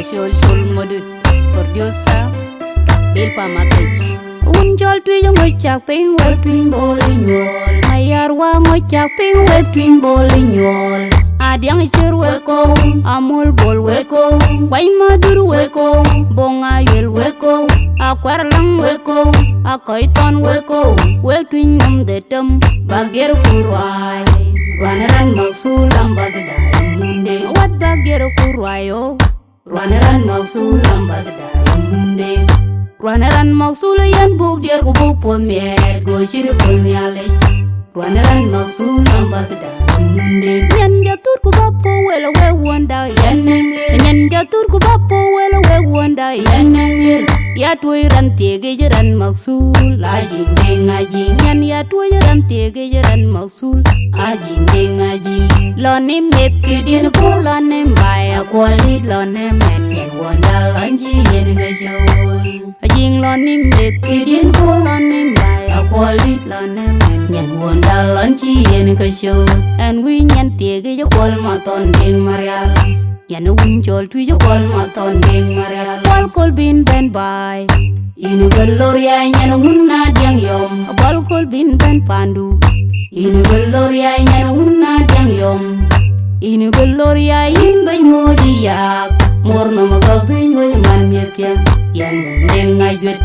Shul Modut producer Bill Pamakage Unjol Twill Wichak Ping Wet Twin Bowling Wall Mayar Wang Wichak Ping Wet Twin Bowling Wall Adiang Chir Weko Amul Bol Weko Waimadur Weko Bonga Yel Weko Aquarlang Weko Akoiton Weko Wet Twin the Tum Bagir Kurwai Ranaran Maksul Ambassador Munde What Bagir Kurwayo Ranaran Maksul Ambassador Munde Ranaran Maksul Yan Bug Dear Go Pomier Go Shiri Pomiale Ranaran Maksul Ambassador Munde Yan Jatur Kubapo Well away wonder Yan Jatur Kubapo Well away wonder Yan Yatwiran Tigiran Maksul Ajing Dengaji Yan Yatwiran Tigiran Maksul Ajing Dengaji Loni Mip Kidian Pulanem by a quality Lonem and Yan Wanda Lanji Yen Gajol Ajing Loni Mip Kidian Pulanem by a quality Lonem and Yan Wanda Lanji Yen Gajol And we Yan Tigi Maton Ding Marial Yan Winjol Twijo Maton Ding Marial Wal Kol Bin Ben by Inu Gloria Yan Wuna Diang Yom Wal Kol Bin Ben Pandu Inu Gloria Yan Wuna Diang Yom Inu Gloria Yin Banyo Diak Morno Magabinyo Man Mirkia Yan Ding Ajwet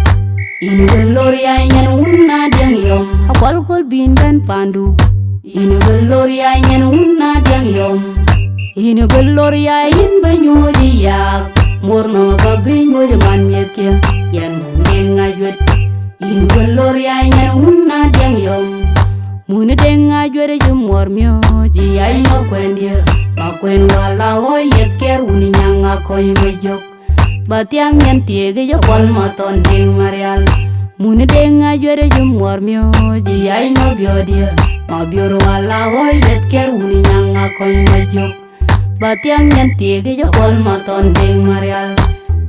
Inu Gloria Yan Wuna Diang Yom Wal Kol Bin Ben Pandu Inu Gloria Yan Wuna Diang Yom Inu Gloria Yin Banyo Diak Morno Magabinyo Man Mirkia Yan Ding Ajwet Inu Gloria Yan Wuna Diang Yom Muna denga jwere jumor mioji ay no kwendia Makwen wala hoy yeker uni nyanga koy mejok Batiang yan tiege jo kol maton ding marial Muna denga jwere jumor mioji ay no biodia Mabior wala hoy yeker uni nyanga koy mejok Batiang yan tiege jo kol maton ding marial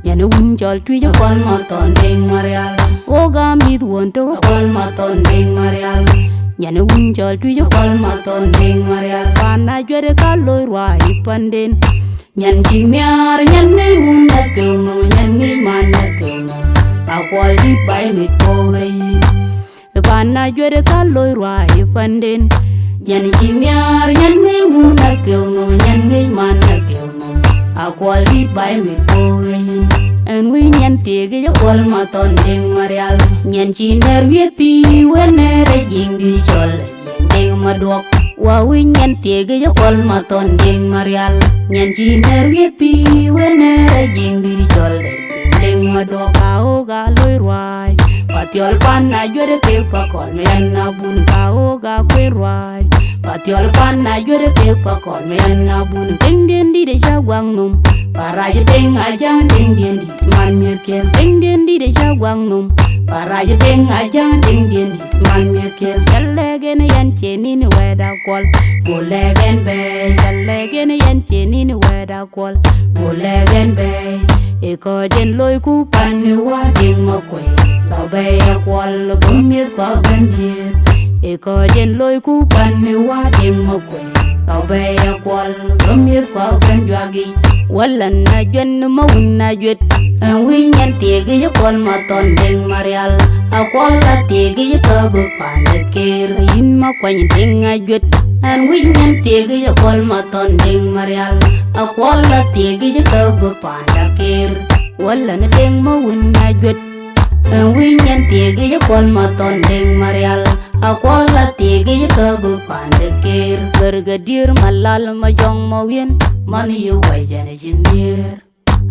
Yan unjol twi jo kol maton ding marial Oga mid wonto kol maton ding marial Yan unjol twijo kol maton ding marial Pana jwere kaloi rwa ipanden Yan jimiar yan ni munda kengo Yan ni mana kengo Akwal di bay mit pogay Pana jwere kaloi rwa ipanden Yan jimiar yan ni munda kengo Yan ni mana kengo Akwal di bay mit pogay En we nyan tege jo kol maton ding marial Nyan chiner wiepi wenere jingi chol Jeng madwok Wa we nyan tege jo kol maton ding marial Nyan chiner wiepi wenere jingi chol Jeng madwok Kao ga loy rwai Patiol pana jwere pepa kol Meyan nabun kao ga kwe rwai Patiol pana jwere pepa kol Meyan nabun Ding dien di de shagwang num Paraja ding ajang ding dien di man mirkel Ding dien di de shagwang num Paraja ding ajang ding dien di man mirkel Jalegen yan cheni ni weda kwal Golegen bay Jalegen yan cheni ni weda kwal Golegen bay Eko jen loy ku pan ni wa ding makwe Lo bay kwal bumir kwa ganjir Eko jen loy ku pan ni wa ding makwe Lo bay kwal bumir kwa ganjwagi Walan na jwen ma wun na jwet An wi nyan tege jo kol maton ding marial Akwal la tege jo kabu panet kir Yin ma kwany ding a jwet An wi nyan tege jo kol maton ding marial Akwal la tege jo kabu panet kir Walan ding ma wun na jwet An wi nyan tege jo kol maton ding marial Akwal la tege jo kabu panet kir Bergadir malal ma jong ma wien Man yu wai jane jindir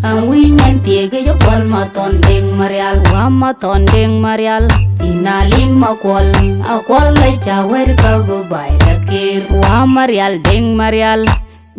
An wi nyan tiege jo kol maton ding marial Wa maton ding marial Inalim akwal Akwal la chawer ka gubay dakir Wa marial ding marial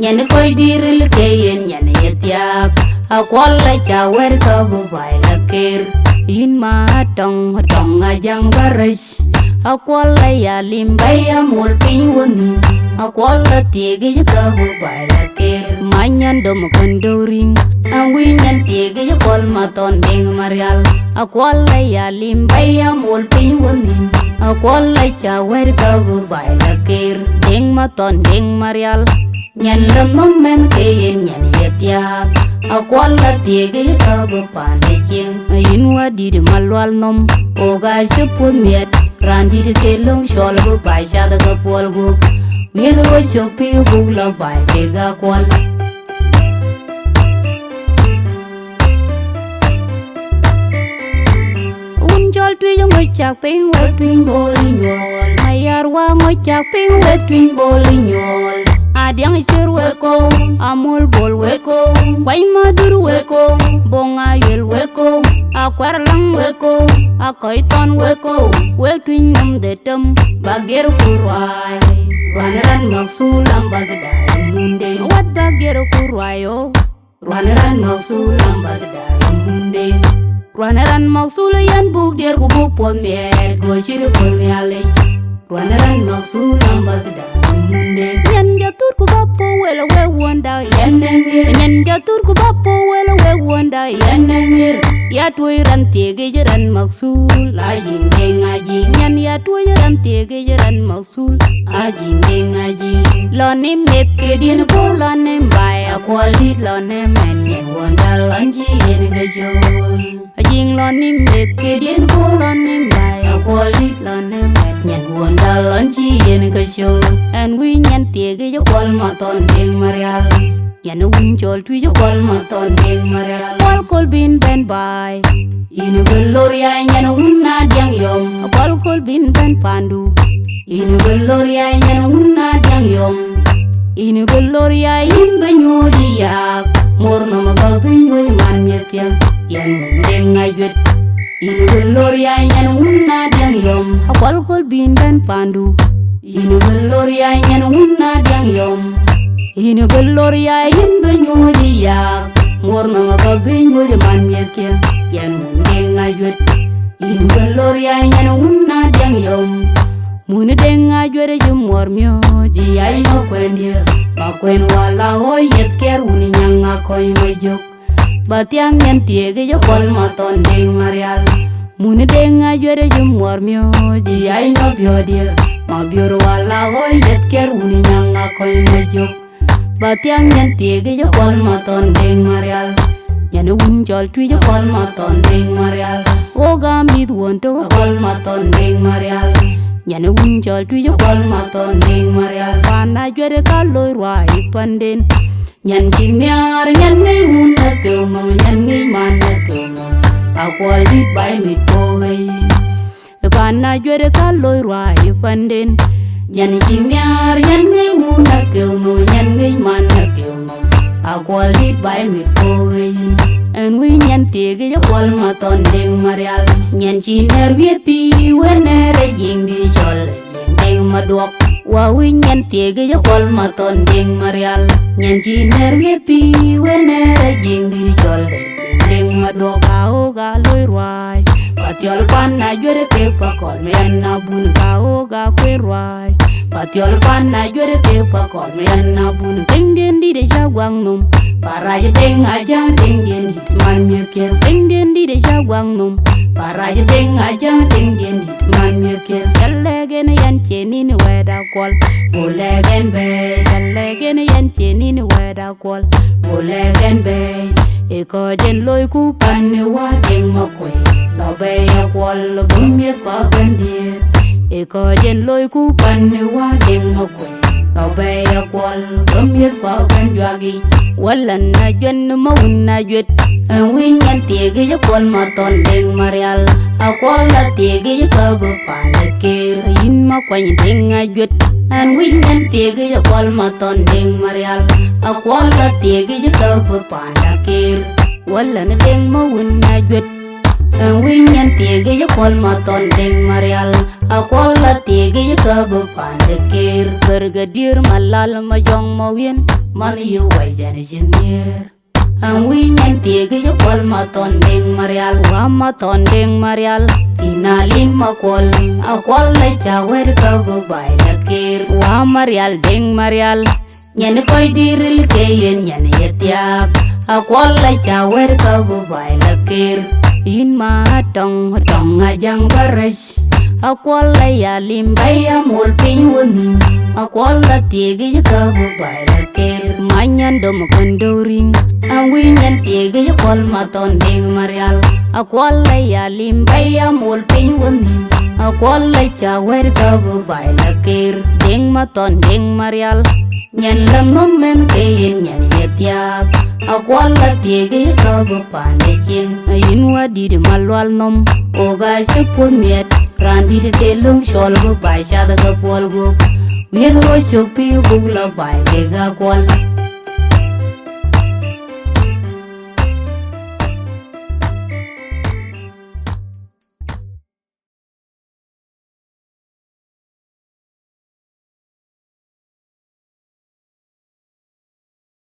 Nyan koy diril keyen nyan yetiak Akwal la chawer ka gubay dakir In ma tong ajang barish Akwal la yalim bay amul ping wangin Akwal la tiege jo ka gubay dakir Manyan dom kondoring Ang wi nyan tiege jo kol maton ding marial Akwal la yalim bay amul ping wangin Akwal la chawer ka gubay dakir Ding maton ding marial Nyan lemem men keyen nyan yetiak akwala tiege ka bu pande ching inwa di de malwal nom o ga chupun miet randi de kelong shol bu bai sha da ga pol gu miel ro chopi bu la bai de ga kwal jol tui yo ngoi chak ping we twin boli nyol ayar wa ngoi chak ping we twin boli nyol adiang ichur we ko amul bol we ko kwai madur we ko bonga yel we ko akwar lang we ko akoi ton we ko we twin nam de tam bagir kurwai ranaran maksulam bazda munde wat bagir kurwai yo ranaran maksulam bazda munde Ruanaran maksula yan buk der ku buk pon miet go shiri pon miale Ruanaran maksula ambasada munde Nyan jatur ku bapo wela we wanda yan nengir Nyan jatur ku bapo wela we wanda yan nengir Ya tuai ran tege jaran maksul ajing deng aji Nyan ya tuai ran tege jaran maksul ajing deng aji Lone met ke dien po lone mbaya kwalit lone men yen wanda lanji yen gajol Ajing lone met ke dien po lone mbaya kwalit lone men yen wanda lanji yen gajol And we nyan tege jo kwal maton deng marial Yan unjol tui jo kwal maton deng marial Kwal kol bin ben bai Inu beloria nyan unna diang yom Kwal kol bin ben pandu Inu beloria nyan unna diang yom Inu beloria in benyodi yak Mor nama ka benyodi man nyetiang Yan mendeng ngajut Inu beloria nyan unna diang yom Kwal kol bin ben pandu Inu beloria nyan unna diang yom Inu beloria in benyodi yak Mor nama ka benyodi man nyetiang Yan mendeng ngajut Inu beloria nyan unna diang yom Muni denga jwere jumor myo ji ay no kwendia ma kwen wala ho yet ker uni nyanga koy majok batiang nyen tiege jo kol maton deng marial Muni denga jwere jumor myo ji ay no biodia ma bior wala ho yet ker uni nyanga koy majok batiang nyen tiege jo kol maton deng marial Yan unjol tui jo kol maton deng marial Oga mid wonto kol maton deng marial Yan unjol tui jo kol maton deng marial Pana jwere ka loy rwai panden Yan jing niar yan ngay muna kemo Yan ngay mana kemo Akwal dit bay mit pohay Pana jwere ka loy rwai panden Yan jing niar yan ngay muna kemo Yan ngay mana kemo Akwal dit bay mit pohay And we nyan tege jo kol maton deng marial Nyan chiner viet pi wenere jing di chol Jing deng maduok Wa we nyan tege jo kol maton deng marial Nyan chiner viet pi wenere jing di chol Jing deng maduok Kao ga loy rwai Patiol pan na jwere te pa kol meyan na bun Kao ga kwe rwai Patiol pan na jwere te pa kol meyan na bun Teng den di de shagwang nom Paraja deng aja deng dien dit man nyekir Deng dien di de shagwang nom Paraja deng aja deng dien dit man nyekir Yallegen yan cheni ni weda kwal Bolegen bay Yallegen yan cheni ni weda kwal Bolegen bay Eko jen loy ku pan ni wa deng makwe Lo bay ya kwal bumiet pa bendiet Eko jen loy ku pan ni wa deng makwe Lo bay ya kwal bumiet pa bendiwagi Walan na jwen maun na jwet Win yan tege jo kol maton deng marial Akwal la tege jo kabu panet kir Yin ma kwany deng a jwet An win yan tege jo kol maton deng marial Akwal la tege jo kabu panet kir Walan deng maun na jwet Win yan tege jo kol maton deng marial Akwal la tege jo kabu panet kir Bergadir malal majong mawin Man yu wai jani jinir Ang we nyan tege jo kol maton deng marial Wa maton deng marial Inalin makol Akwal la chawer ka bubai lakir Wa marial deng marial Nyan koy diril keyen nyan yetiak Akwal la chawer ka bubai lakir In ma tong ajang barash Akwal la ya limbay amul pin wunin Akwal la tege jo ka bubai lakir Ma Manyan do makandoring Awi nyan tiga ya kwal maton ding marial Akwal la ya limbay ya mul ping wanim Akwal la chawer ka bubay la kir Ding maton ding marial Nyan lang nomen kayin nyan yetiak Akwal la tiga ya ka bupane ching Ayin wadi di malwal nom Oga shipun miet Randi di telung shol bubay shada ka pol gup Miet roi chuk piu bugla bay kega kwal